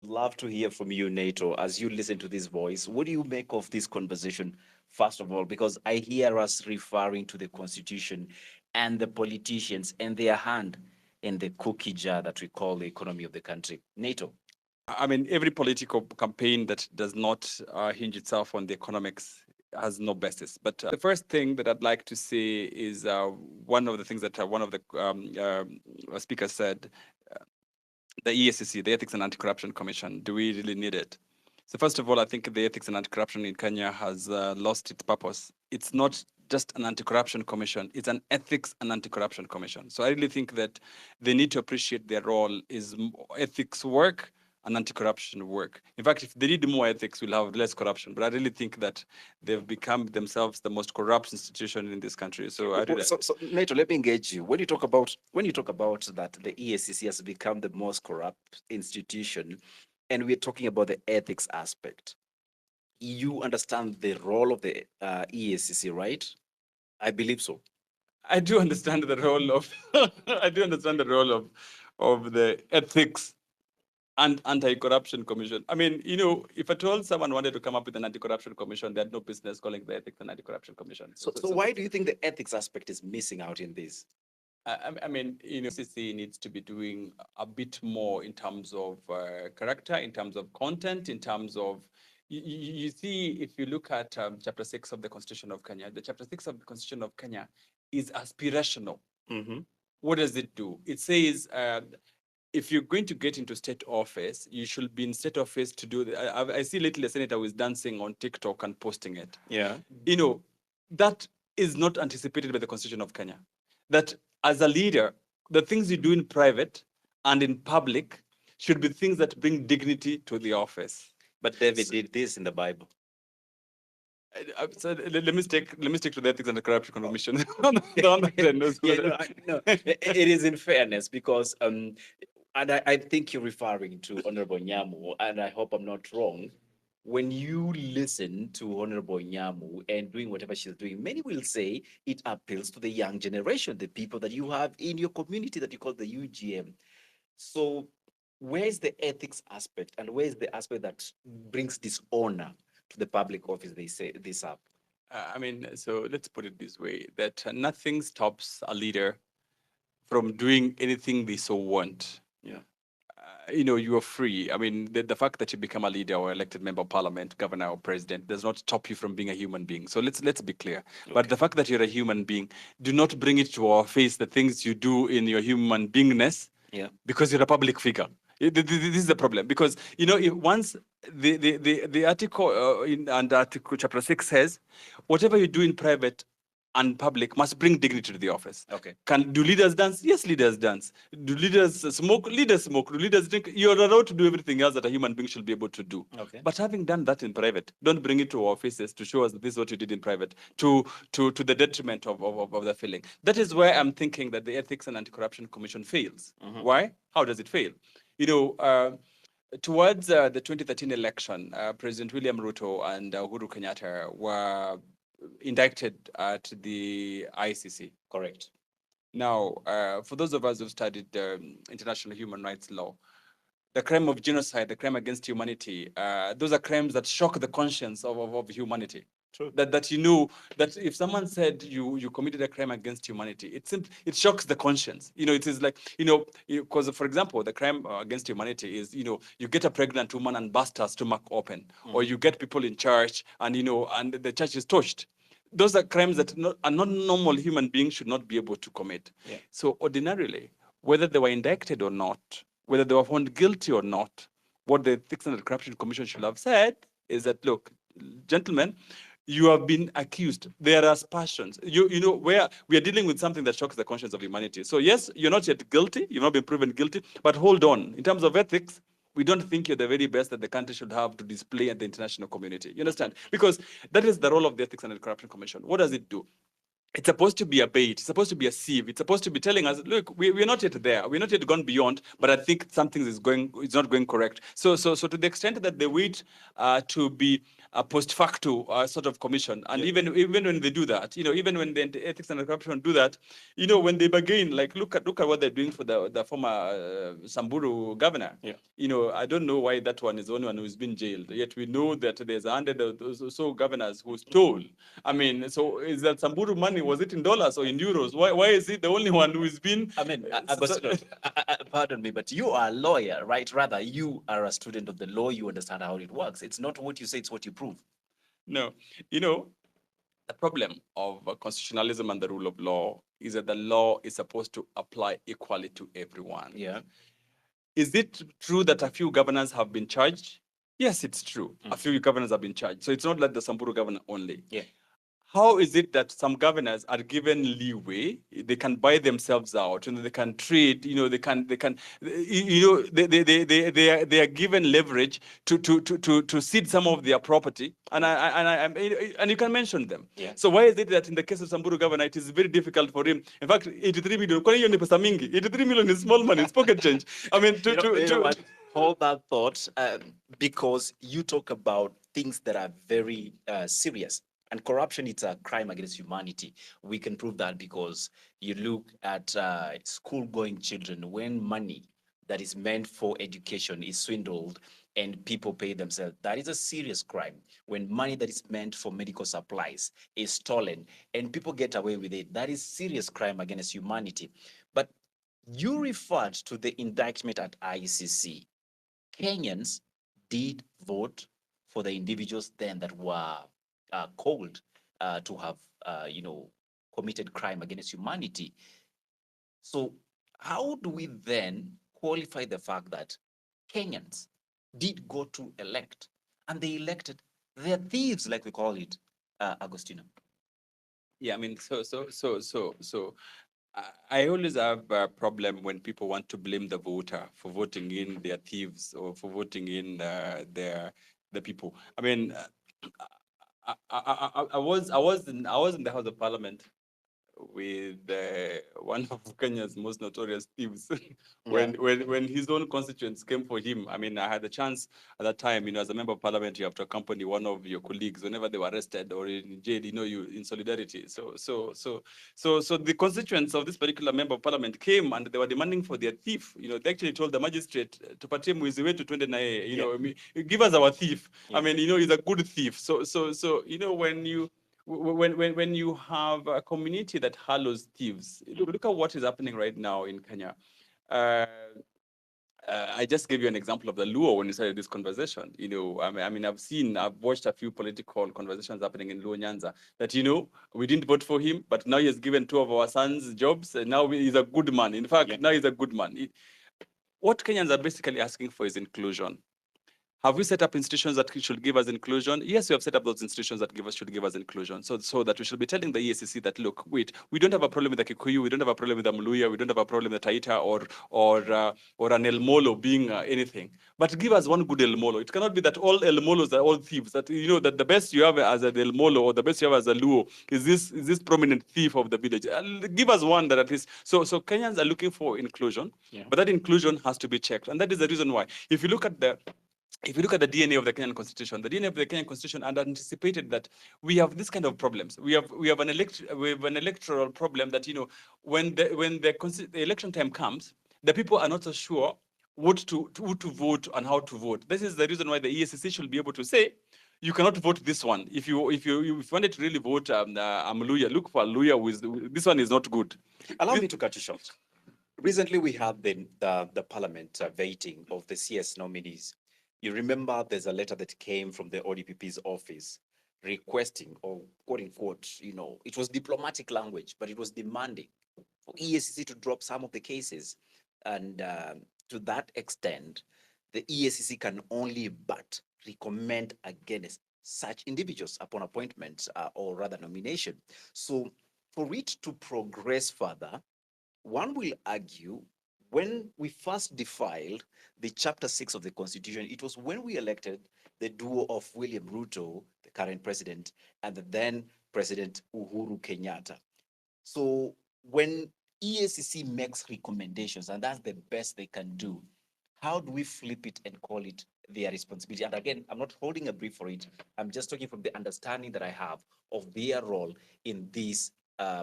Love to hear from you, NATO, as you listen to this voice. What do you make of this conversation, first of all? Because I hear us referring to the Constitution and the politicians and their hand in the cookie jar that we call the economy of the country. NATO. I mean, every political campaign that does not hinge itself on the economics has no basis. But the first thing that I'd like to say is one of the things that one of the speakers said, the EACC, the Ethics and Anti-Corruption Commission, do we really need it? So first of all, I think the Ethics and Anti-Corruption in Kenya has lost its purpose. It's not just an anti-corruption commission, it's an ethics and anti-corruption commission. So I really think that they need to appreciate their role is ethics work and anti-corruption work. In fact, if they did more ethics, we'll have less corruption. But I really think that they've become themselves the most corrupt institution in this country. So I really, So, NATO, let me engage you. When you talk about that, the EACC has become the most corrupt institution, and we're talking about the ethics aspect. You understand the role of the EACC, right? I believe so. I do understand the role of I do understand the role of the ethics and anti-corruption commission. I mean, if at all someone wanted to come up with an anti-corruption commission, they had no business calling the ethics and anti-corruption commission. So why do you think the ethics aspect is missing out in this? I mean, CC needs to be doing a bit more in terms of character, in terms of content, in terms of you see, if you look at Chapter 6 of the Constitution of Kenya, the Chapter 6 of the Constitution of Kenya is aspirational. Mm-hmm. What does it do? It says if you're going to get into state office, you should be in state office to do. I see lately a senator was dancing on TikTok and posting it. Yeah. That is not anticipated by the Constitution of Kenya. That as a leader, the things you do in private and in public should be things that bring dignity to the office. But David did this in the Bible. So let me stick to the ethics and the corruption commission. No, it is in fairness because and I think you're referring to Honorable Nyamu, and I hope I'm not wrong. When you listen to Honorable Nyamu and doing whatever she's doing, many will say it appeals to the young generation, the people that you have in your community that you call the UGM. So where's the ethics aspect and where's the aspect that brings dishonor to the public office they say this up? I mean, so let's put it this way, that nothing stops a leader from doing anything they so want. Yeah. You are free. I mean, the fact that you become a leader or elected member of parliament, governor or president does not stop you from being a human being. So let's be clear. Okay. But the fact that you're a human being, do not bring it to our face the things you do in your human beingness. Yeah. Because you're a public figure. This is the problem. Because if once the article in Article Chapter 6 says, whatever you do in private and public must bring dignity to the office. Okay. Do leaders dance? Yes, leaders dance. Do leaders smoke? Leaders smoke. Do leaders drink? You're allowed to do everything else that a human being should be able to do. Okay. But having done that in private, don't bring it to our offices to show us that this is what you did in private, to the detriment of the feeling. That is where I'm thinking that the Ethics and Anti-Corruption Commission fails. Mm-hmm. Why? How does it fail? Towards the 2013 election, President William Ruto and Uhuru Kenyatta were indicted at the ICC. Correct. Now, for those of us who've studied international human rights law, the crime of genocide, the crime against humanity, those are crimes that shock the conscience of humanity. True. That that if someone said you committed a crime against humanity, it shocks the conscience. It is like because for example, the crime against humanity is you get a pregnant woman and bust her stomach open, or you get people in church and and the church is torched. Those are crimes that a non-normal human being should not be able to commit. Yeah. So ordinarily, whether they were indicted or not, whether they were found guilty or not, what the Ethics and Corruption Commission should have said is that, look, gentlemen, you have been accused. There are aspersions. Where we are dealing with something that shocks the conscience of humanity. So yes, you're not yet guilty. You've not been proven guilty. But hold on. In terms of ethics, we don't think you're the very best that the country should have to display at the international community. You understand? Because that is the role of the Ethics and Corruption Commission. What does it do? it's supposed to be a bait. It's supposed to be a sieve. It's supposed to be telling us, look, we're not yet there. We're not yet gone beyond, but I think something is going, it's not going correct. So to the extent that they wait to be a post facto sort of commission, and even when they do that, even when the ethics and corruption do that, when they bargain, like look at what they're doing for the former Samburu governor. I don't know why that one is the only one who's been jailed. Yet we know that there's 100 or so governors who stole. I mean, so is that Samburu money? Was it in dollars or in euros? Why is it the only one who has been? I mean, Agostino, pardon me, but you are a lawyer, right? Rather, you are a student of the law. You understand how it works. It's not what you say; it's what you prove. No, the problem of constitutionalism and the rule of law is that the law is supposed to apply equally to everyone. Yeah. Is it true that a few governors have been charged? Yes, it's true. A few governors have been charged. So it's not like the Samburu governor only. Yeah. How is it that some governors are given leeway? They can buy themselves out, they can trade, they are given leverage to cede some of their property, and you can mention them. Yeah. So why is it that in the case of Samburu governor, it is very difficult for him? In fact, 83 million, 83 million is small money, it's pocket change. I mean, hold that thought, because you talk about things that are very serious. And corruption, it's a crime against humanity. We can prove that because you look at school-going children, when money that is meant for education is swindled and people pay themselves, that is a serious crime. When money that is meant for medical supplies is stolen and people get away with it, that is serious crime against humanity. But you referred to the indictment at ICC. Kenyans did vote for the individuals then that were called to have, committed crime against humanity. So how do we then qualify the fact that Kenyans did go to elect and they elected their thieves, like we call it, Agostino? Yeah, I mean, I always have a problem when people want to blame the voter for voting in their thieves or for voting in the people. I mean, I was in the House of Parliament with one of Kenya's most notorious thieves when his own constituents came for him. I mean, I had the chance at that time, as a member of parliament, you have to accompany one of your colleagues whenever they were arrested or in jail, you in solidarity. So the constituents of this particular member of parliament came and they were demanding for their thief. They actually told the magistrate to patie mwizi wetu twende naye, give us our thief. I mean, he's a good thief. So when you have a community that hallows thieves, look at what is happening right now in Kenya. I just gave you an example of the Luo when you started this conversation. I've watched a few political conversations happening in Luo Nyanza that, we didn't vote for him, but now he has given 2 of our sons jobs, and now he's a good man. In fact, now he's a good man. What Kenyans are basically asking for is inclusion. Have we set up institutions that should give us inclusion? Yes, we have set up those institutions that should give us inclusion. So that we should be telling the Eacc that, look, wait, we don't have a problem with the Kikuyu, we don't have a problem with the Muluya, we don't have a problem with Taita or an El Molo being anything. But give us one good El Molo. It cannot be that all El Molos are all thieves. That that the best you have as an El Molo or the best you have as a Luo is this prominent thief of the village. Give us one that at least. So Kenyans are looking for inclusion, but that inclusion has to be checked, and that is the reason why. If you look at the DNA of the Kenyan Constitution, the DNA of the Kenyan Constitution had anticipated that we have this kind of problems. We have an electoral problem that when the election time comes, the people are not so sure who to vote and how to vote. This is the reason why the Eacc should be able to say, you cannot vote this one. If you wanted to really vote Mluya, look for Luya. This one is not good. Allow me to cut you short. Recently, we had the parliament vetting of the CS nominees. You remember there's a letter that came from the ODPP's office requesting, or quote unquote, it was diplomatic language, but it was demanding for EACC to drop some of the cases. And to that extent, the EACC can only but recommend against such individuals upon appointment or rather nomination. So for it to progress further, one will argue when we first defiled the chapter 6 of the constitution, it was when we elected the duo of William Ruto, the current president, and the then president Uhuru Kenyatta. So when EACC makes recommendations, and that's the best they can do, how do we flip it and call it their responsibility? And again, I'm not holding a brief for it. I'm just talking from the understanding that I have of their role in this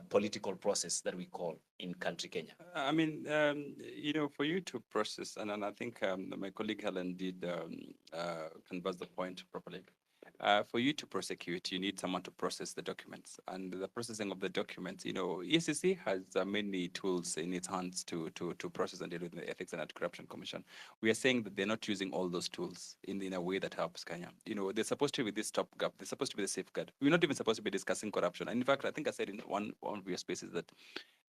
political process that we call in country Kenya. I mean, for you to process, and I think my colleague Helen did canvass the point properly. For you to prosecute, you need someone to process the documents, and the processing of the documents. ECC has many tools in its hands to process and deal with the Ethics and Anti-Corruption Commission. We are saying that they're not using all those tools in a way that helps Kenya. They're supposed to be this stopgap. They're supposed to be the safeguard. We're not even supposed to be discussing corruption. And in fact, I think I said in one of your spaces that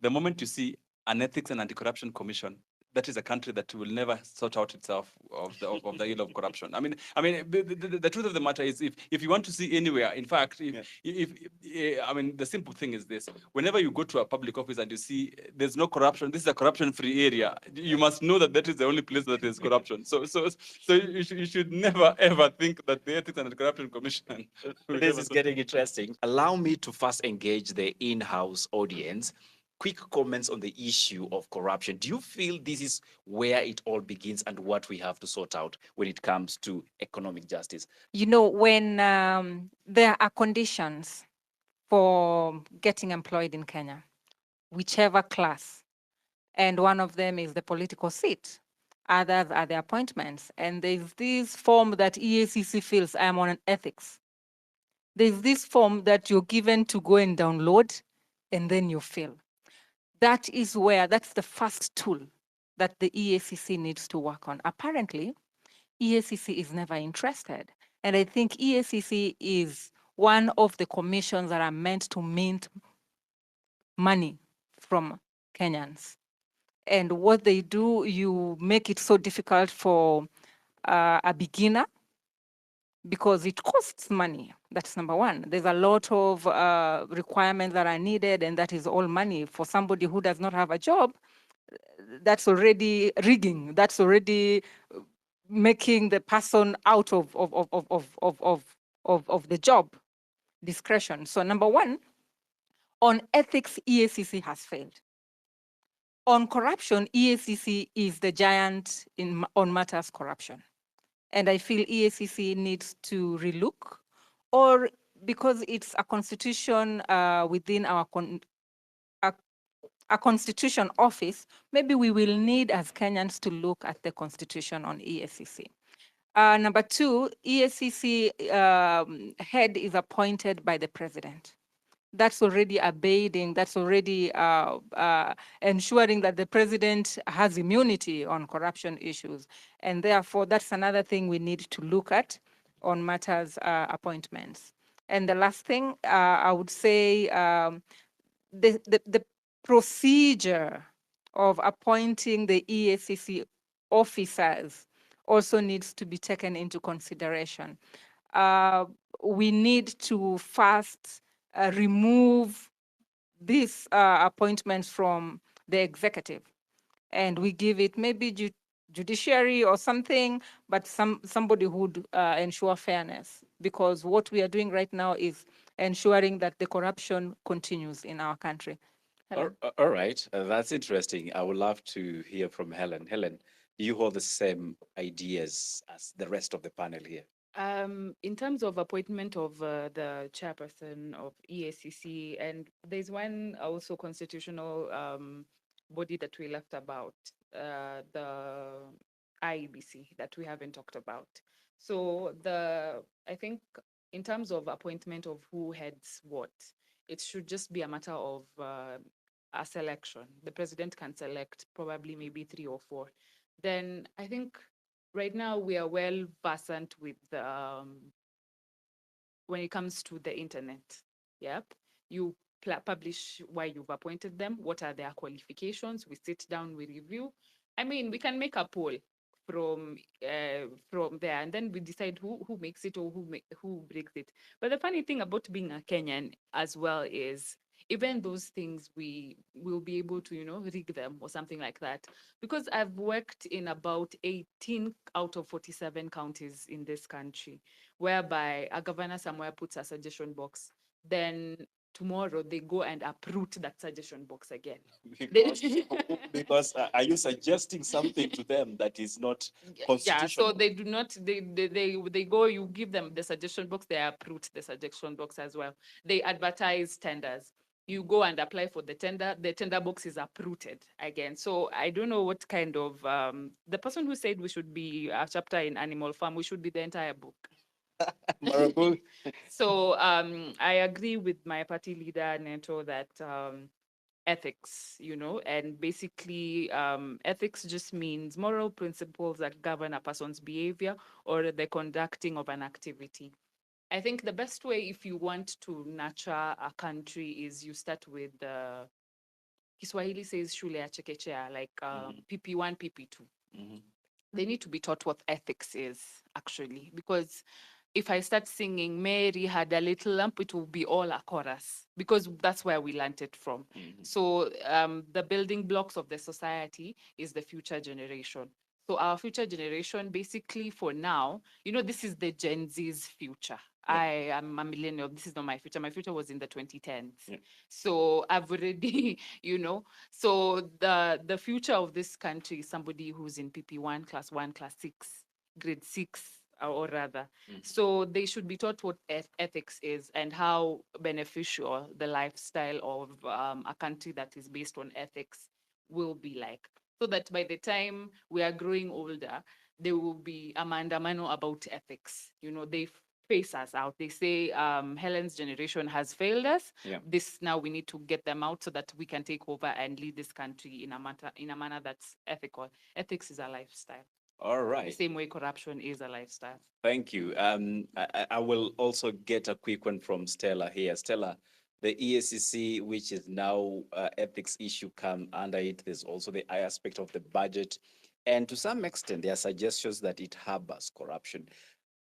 the moment you see an ethics and anti-corruption commission, that is a country that will never sort out itself of the ill of corruption. The truth of the matter is, if you want to see anywhere, in fact, the simple thing is this: whenever you go to a public office and you see there's no corruption, this is a corruption-free area. You must know that that is the only place that is corruption. So you should never ever think that the ethics and anti-corruption commission. This is getting interesting. Allow me to first engage the in-house audience. Quick comments on the issue of corruption. Do you feel this is where it all begins and what we have to sort out when it comes to economic justice? When there are conditions for getting employed in Kenya, whichever class, and one of them is the political seat, others are the appointments. And there's this form that EACC feels I am on an ethics. There's this form that you're given to go and download, and then you fill. That's the first tool that the EACC needs to work on. Apparently, EACC is never interested. And I think EACC is one of the commissions that are meant to mint money from Kenyans. And what they do, you make it so difficult for a beginner because it costs money. That's number one. There's a lot of requirements that are needed, and that is all money. For somebody who does not have a job, that's already rigging. That's already making the person out of the job discretion. So number one, on ethics, EACC has failed. On corruption, EACC is the giant on matters corruption. And I feel EACC needs to relook, or because it's a constitution within a constitution office, maybe we will need as Kenyans to look at the constitution on EACC. Number two, EACC head is appointed by the president. That's already abating, that's already ensuring that the president has immunity on corruption issues. And therefore, that's another thing we need to look at on matters appointments. And the last thing, I would say the procedure of appointing the EACC officers also needs to be taken into consideration. We need to first remove these appointments from the executive, and we give it maybe judiciary or something, but somebody who would ensure fairness, because what we are doing right now is ensuring that the corruption continues in our country. All right, that's interesting. I would love to hear from Helen. Helen, do you hold the same ideas as the rest of the panel here? In terms of appointment of the chairperson of EACC, and there's one also constitutional body that we left about, the IEBC, that we haven't talked about. So I think in terms of appointment of who heads what, it should just be a matter of a selection. The president can select probably maybe 3 or 4. Then I think right now we are well versed with when it comes to the internet. Yep. You publish why you've appointed them, what are their qualifications. We sit down, we review. I mean, we can make a poll from there, and then we decide who makes it or who breaks it. But the funny thing about being a Kenyan as well is even those things we will be able to rig them or something like that, because I've worked in about 18 out of 47 counties in this country, whereby a governor somewhere puts a suggestion box, then tomorrow they go and uproot that suggestion box again. Because, because are you suggesting something to them that is not Yeah, constitutional? so they do not, they go, you give them the suggestion box, they uproot the suggestion box as well. They advertise tenders. You go and apply for the tender box is uprooted again. So I don't know what kind of, the person who said we should be a chapter in Animal Farm, we should be the entire book. Marabou? So I agree with my party leader, Neto, that ethics, and basically ethics just means moral principles that govern a person's behavior or the conducting of an activity. I think the best way if you want to nurture a country is you start with Kiswahili says shule ya chekechea, like PP1, PP2. Mhm. They need to be taught what ethics is actually, because if I start singing Mary had a little lamp, it will be all a chorus because that's where we learned it from. So the building blocks of the society is the future generation. So our future generation, basically for now, this is the Gen Z's future. Yeah. I am a millennial. This is not my future. My future was in the 2010s. Yeah. So I've already, so the future of this country is somebody who's in PP1, class 1, class 6, grade 6, or rather. So they should be taught what ethics is and how beneficial the lifestyle of a country that is based on ethics will be like. So that by the time we are growing older, there will be a mandamano about ethics. They face us out. They say Helen's generation has failed us. Yeah. This now we need to get them out so that we can take over and lead this country in a manner that's ethical. Ethics is a lifestyle. All The right. same way corruption is a lifestyle. Thank you. I will also get a quick one from Stella here. Stella, the EACC, which is now ethics issue, come under it. There's also the aspect of the budget. And to some extent, there are suggestions that it harbors corruption.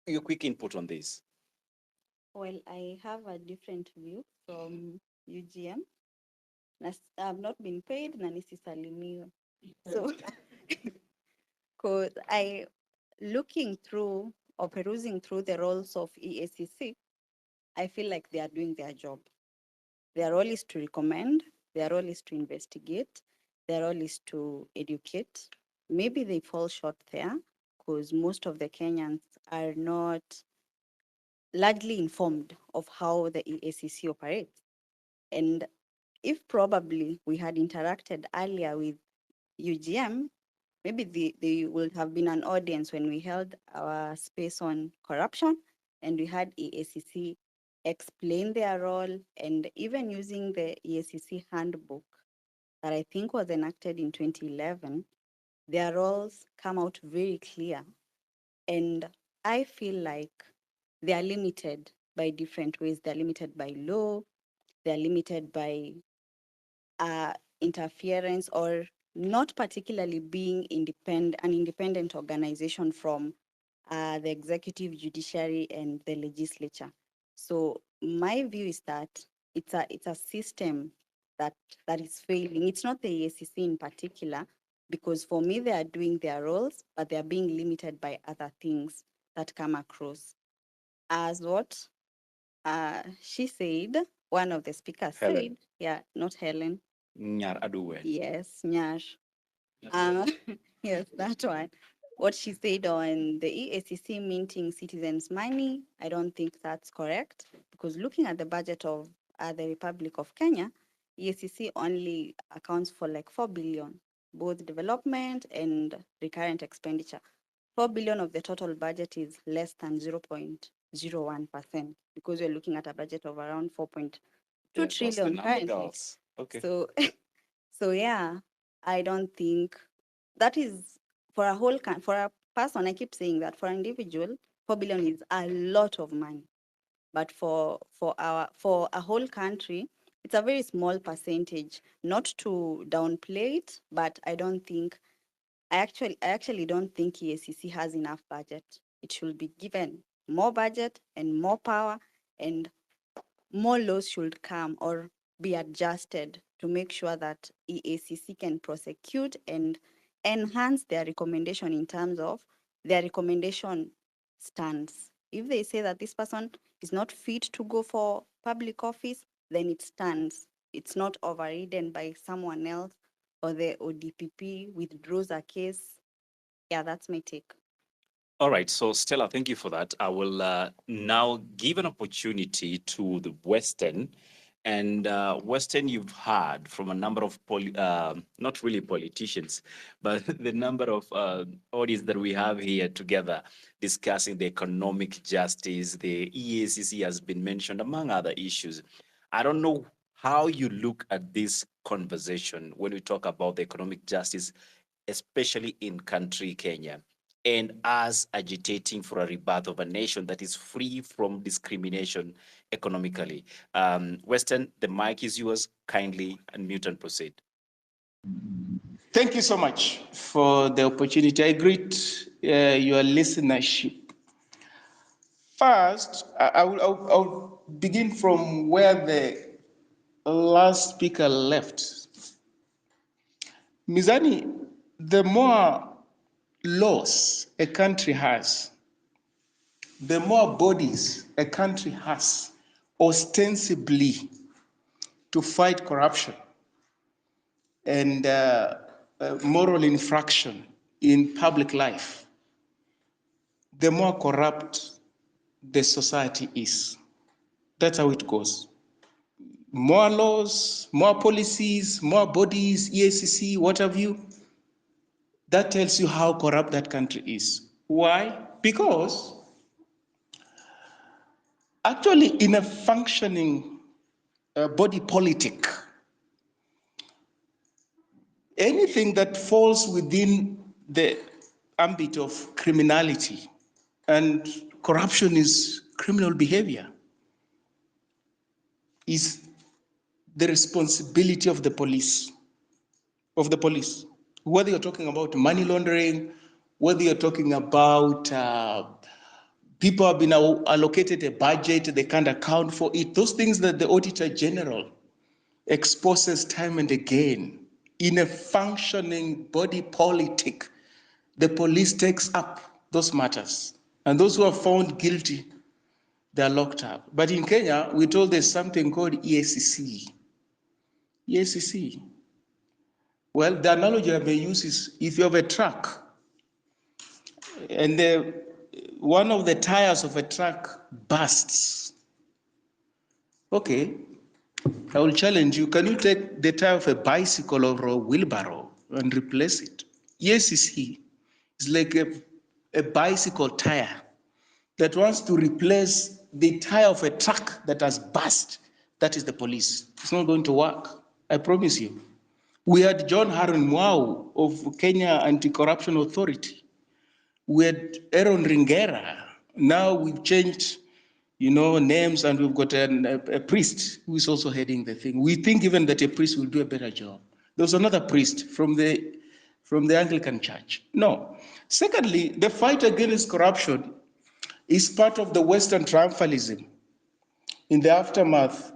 Your quick input on this. Well, I have a different view from UGM. I've not been paid na nisisalimiwe. So, because looking through or perusing through the roles of EACC, I feel like they are doing their job. Their role is to recommend, their role is to investigate, their role is to educate. Maybe they fall short there because most of the Kenyans are not largely informed of how the EACC operates. And if probably we had interacted earlier with UGM, maybe they would have been an audience when we held our space on corruption and we had EACC explain their role, and even using the EACC handbook that I think was enacted in 2011, their roles come out very clear. And I feel like they are limited by different ways. They're limited by law, they're limited by interference or not particularly being an independent organization from the executive, judiciary, and the legislature. So my view is that it's a system that is failing. It's not the EACC in particular, because for me they are doing their roles, but they are being limited by other things that come across. As what she said, one of the speakers Helen. said, yeah, not Helen, Nyar Aduwe. yes, Nyash. Yes, that one. What she said on the EACC minting citizens' money, I don't think that's correct, because looking at the budget of the Republic of Kenya, EACC only accounts for like 4 billion, both development and recurrent expenditure. 4 billion of the total budget is less than 0.01%, because we're looking at a budget of around 4.2 Yeah, what's the trillion number, currently. girls? Okay. So, so yeah, I don't think that is for a for a person. I keep saying that for an individual, 4 billion is a lot of money, but for a whole country, it's a very small percentage. Not to downplay it, but I actually don't think EACC has enough budget. It should be given more budget and more power, and more laws should come or be adjusted to make sure that EACC can prosecute and enhance their recommendation in terms of their recommendation stance. If they say that this person is not fit to go for public office, then it stands. It's not overridden by someone else, or the ODPP withdraws a case. Yeah, that's my take. All right, so Stella, thank you for that. I will now give an opportunity to the Western. And Western, you've heard from a number of, not really politicians, but the number of audience that we have here together discussing the economic justice. The EACC has been mentioned, among other issues. I don't know how you look at this conversation when we talk about the economic justice, especially in country Kenya, and us agitating for a rebirth of a nation that is free from discrimination economically. Western, the mic is yours. Kindly unmute and proceed. Thank you so much for the opportunity. I greet your listenership. First, I'll begin from where the last speaker left. Mizani, the more laws a country has, the more bodies a country has, ostensibly to fight corruption and moral infraction in public life, the more corrupt the society is. That's how it goes. More laws, more policies, more bodies, EACC, what have you. That tells you how corrupt that country is. Why? Because actually, in a functioning body politic, anything that falls within the ambit of criminality, and corruption is criminal behavior, is the responsibility of the police. Whether you're talking about money laundering, whether you're talking about people have been allocated a budget, they can't account for it, those things that the Auditor General exposes time and again. In a functioning body politic, the police takes up those matters. And those who are found guilty, they're locked up. But in Kenya, we're told there's something called EACC. EACC. Well, the analogy I may use is if you have a truck and one of the tires of a truck bursts, okay, I will challenge you, can you take the tire of a bicycle or a wheelbarrow and replace it? EACC is like a bicycle tire that wants to replace the tire of a truck that has burst. That is the police. It's not going to work, I promise you. We had John Harun Mwau of Kenya Anti-Corruption Authority. We had Aaron Ringera. Now we've changed, names, and we've got a priest who is also heading the thing. We think even that a priest will do a better job. There was another priest from the Anglican Church. No. Secondly, the fight against corruption is part of the Western triumphalism in the aftermath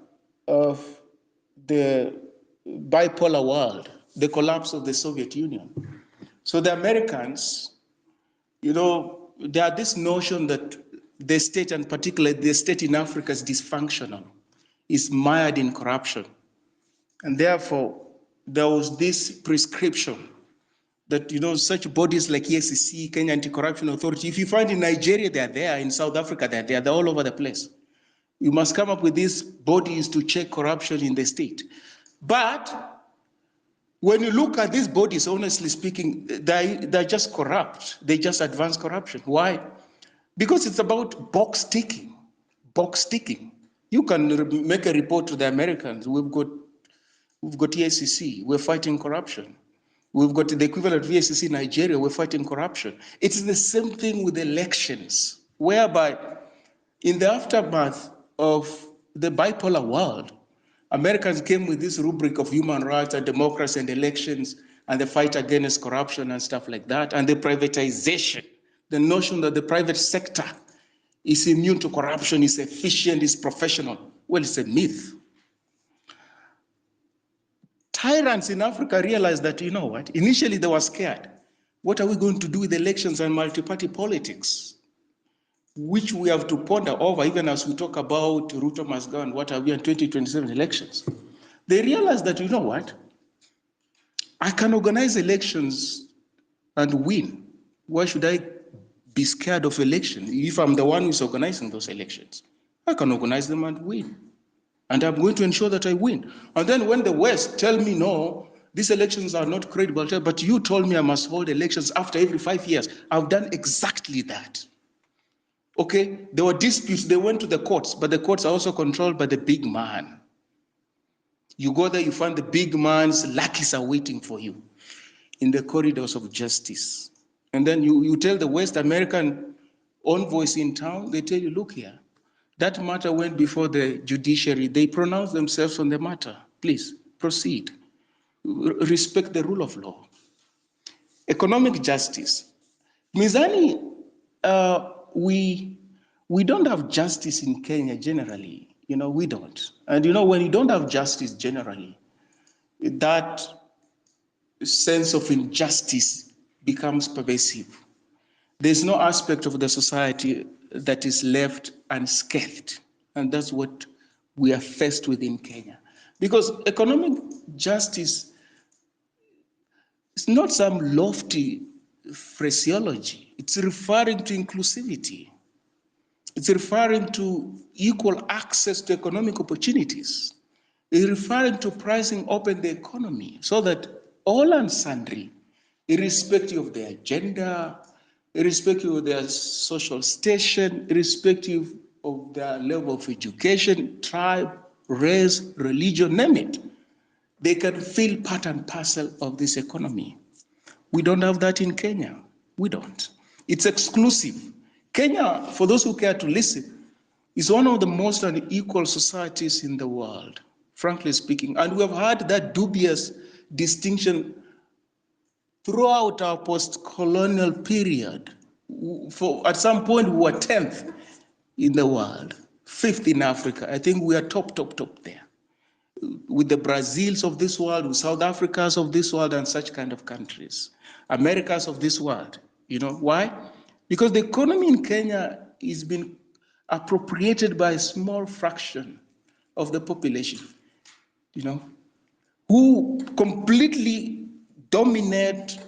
of the bipolar world, the collapse of the Soviet Union. So the Americans, there are this notion that the state, and particularly the state in Africa, is dysfunctional, is mired in corruption. And therefore, there was this prescription that, such bodies like EACC, Kenya Anti-Corruption Authority, if you find in Nigeria, they're there, in South Africa, they're there, they're all over the place. You must come up with these bodies to check corruption in the state. But when you look at these bodies, honestly speaking, they're just corrupt. They just advance corruption. Why? Because it's about box ticking. Box ticking. You can make a report to the Americans. We've got EACC. We're fighting corruption. We've got the equivalent of EACC in Nigeria. We're fighting corruption. It's the same thing with elections, whereby in the aftermath of the bipolar world, Americans came with this rubric of human rights and democracy and elections and the fight against corruption and stuff like that, and the privatization, the notion that the private sector is immune to corruption, is efficient, is professional. Well, it's a myth. Tyrants in Africa realized that, initially they were scared. What are we going to do with elections and multi-party politics? which we have to ponder over, even as we talk about Ruto must go and what have you in 2027 elections. They realize that, you know what, I can organize elections and win. Why should I be scared of election if I'm the one who's organizing those elections? I can organize them and win. And I'm going to ensure that I win. And then when the West tell me, no, these elections are not credible, but you told me I must hold elections after every 5 years, I've done exactly that. Okay, there were disputes, they went to the courts, but the courts are also controlled by the big man. You go there, you find the big man's lackeys are waiting for you in the corridors of justice. And then you tell the West American envoys in town, they tell you, look here, that matter went before the judiciary. They pronounced themselves on the matter. Please proceed. Respect the rule of law. Economic justice. Mizani, we don't have justice in Kenya generally. We don't. And when you don't have justice generally, that sense of injustice becomes pervasive. There's no aspect of the society that is left unscathed. And that's what we are faced with in Kenya. Because economic justice is not some lofty phraseology. It's referring to inclusivity. It's referring to equal access to economic opportunities. It's referring to pricing open the economy so that all and sundry, irrespective of their gender, irrespective of their social station, irrespective of their level of education, tribe, race, religion, name it, they can feel part and parcel of this economy. We don't have that in Kenya. We don't. It's exclusive. Kenya, for those who care to listen, is one of the most unequal societies in the world, frankly speaking. And we have had that dubious distinction throughout our post-colonial period. At some point, we were 10th in the world, 5th in Africa. I think we are top there. With the Brazils of this world, with South Africas of this world, and such kind of countries. Americas of this world. Why? Because the economy in Kenya is being appropriated by a small fraction of the population, who completely dominate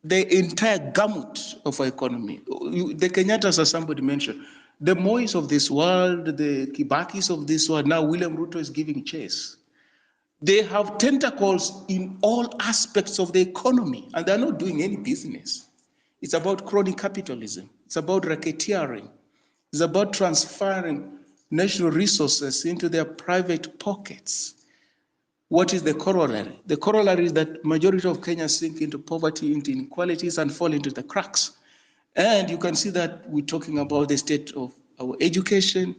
the entire gamut of our economy. The Kenyattas, as somebody mentioned, the Mois of this world, the Kibakis of this world, now William Ruto is giving chase. They have tentacles in all aspects of the economy, and they're not doing any business. It's about crony capitalism. It's about racketeering. It's about transferring national resources into their private pockets. What is the corollary? The corollary is that majority of Kenyans sink into poverty, into inequalities, and fall into the cracks. And you can see that we're talking about the state of our education.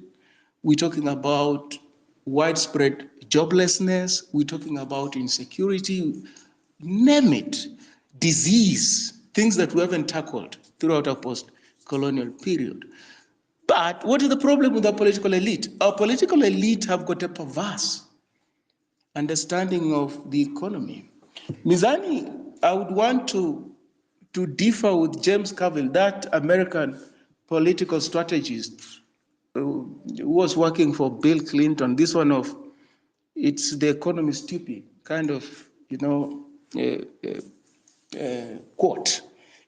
We're talking about widespread joblessness. We're talking about insecurity. Name it. Disease. Things that we haven't tackled throughout our post-colonial period. But what is the problem with our political elite? Our political elite have got a perverse understanding of the economy. Mizani, I would want to differ with James Carville, that American political strategist who was working for Bill Clinton. This one of, it's the economy stupid, kind of, quote.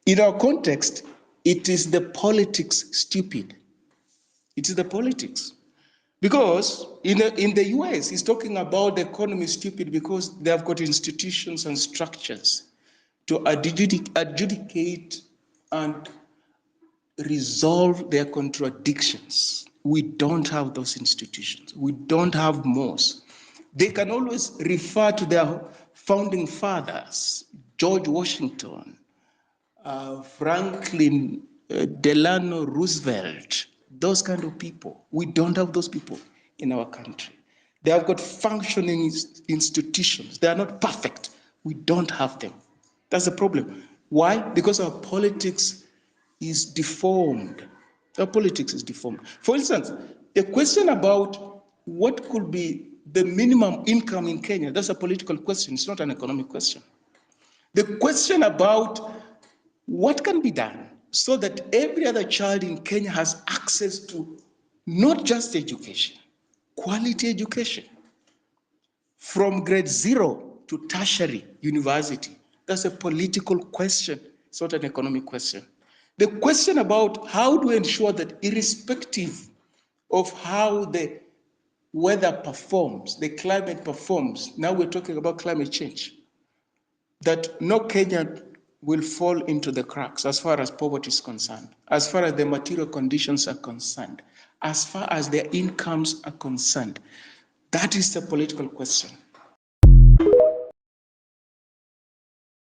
In our context, it is the politics stupid. It is the politics. Because in the US, he's talking about the economy stupid because they have got institutions and structures to adjudicate and resolve their contradictions. We don't have those institutions. We don't have most. They can always refer to their founding fathers, George Washington, Franklin Delano Roosevelt, those kind of people. We don't have those people in our country. They have got functioning institutions. They are not perfect. We don't have them. That's the problem. Why? Because our politics is deformed. Our politics is deformed. For instance, a question about what could be the minimum income in Kenya, that's a political question. It's not an economic question. The question about what can be done so that every other child in Kenya has access to not just education, quality education, from grade 0 to tertiary university. That's a political question, it's not an economic question. The question about how do we ensure that irrespective of how the weather performs, the climate performs, now we're talking about climate change, that no Kenyan will fall into the cracks as far as poverty is concerned, as far as the material conditions are concerned, as far as their incomes are concerned. That is the political question.